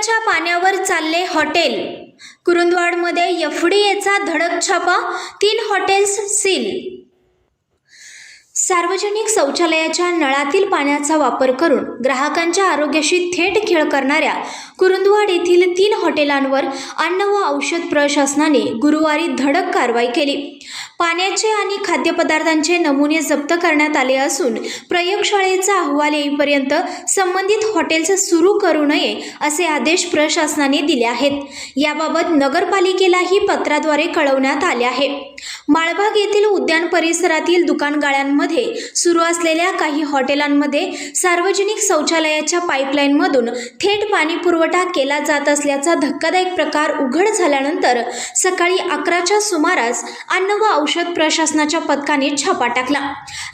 पिण्याच्या पाण्यावर चालले हॉटेल। कुरुंदवाडमध्ये एफडीएचा धडक छापा, 3 हॉटेल्स सील। सार्वजनिक शौचालयाच्या नळातील पाण्याचा वापर करून ग्राहकांच्या आरोग्याशी थेट खेळ करणाऱ्या कुरुंदवाड येथील 3 हॉटेलांवर अन्न व औषध प्रशासनाने गुरुवारी धडक कारवाई केली। पाण्याचे आणि खाद्यपदार्थांचे नमुने जप्त करण्यात आले असून प्रयोगशाळेचा अहवाल येईपर्यंत संबंधित हॉटेल्स सुरू करू नये असे आदेश प्रशासनाने दिले आहेत। याबाबत नगरपालिकेलाही पत्राद्वारे कळवण्यात आले आहे। माळबाग येथील उद्यान परिसरातील दुकानगाळ्यांमध्ये सुरू असलेल्या काही हॉटेलांमध्ये सार्वजनिक शौचालयाच्या पाईपलाईनमधून थेट पाणी पुरवठा केला जात असल्याचा धक्कादायक प्रकार उघड झाल्यानंतर सकाळी 11च्या सुमारास अन्न व औषध प्रशासनाच्या पथकाने छापा टाकला।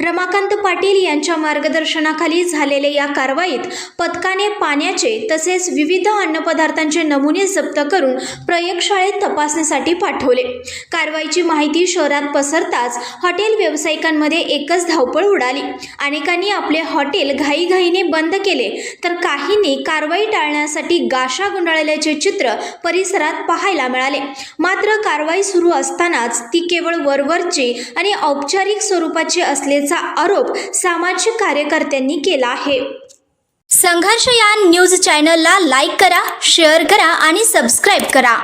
रमाकांत पाटील यांच्या मार्गदर्शनाखाली झालेल्या या कारवाईत पथकाने पाण्याचे तसेच विविध अन्नपदार्थांचे नमुने जप्त करून प्रयोगशाळेत तपासणीसाठी पाठवले। कारवाईची माहिती शहरात पसरताच हॉटेल व्यावसायिकांमध्ये एकच धावपळ उडाली। अनेकांनी आपले हॉटेल घाईघाईने बंद केले तर काहींनी कारवाई टाळण्यासाठी गाशा गुंडाळल्याचे चित्र परिसरात पाहायला मिळाले। मात्र कारवाई सुरू असतानाच ती केवळ वरवरची आणि औपचारिक स्वरूपाची असल्याचा आरोप सामाजिक कार्यकर्त्यांनी केला आहे। संघर्ष या न्यूज चॅनलला लाईक करा, शेअर करा आणि सबस्क्राईब करा।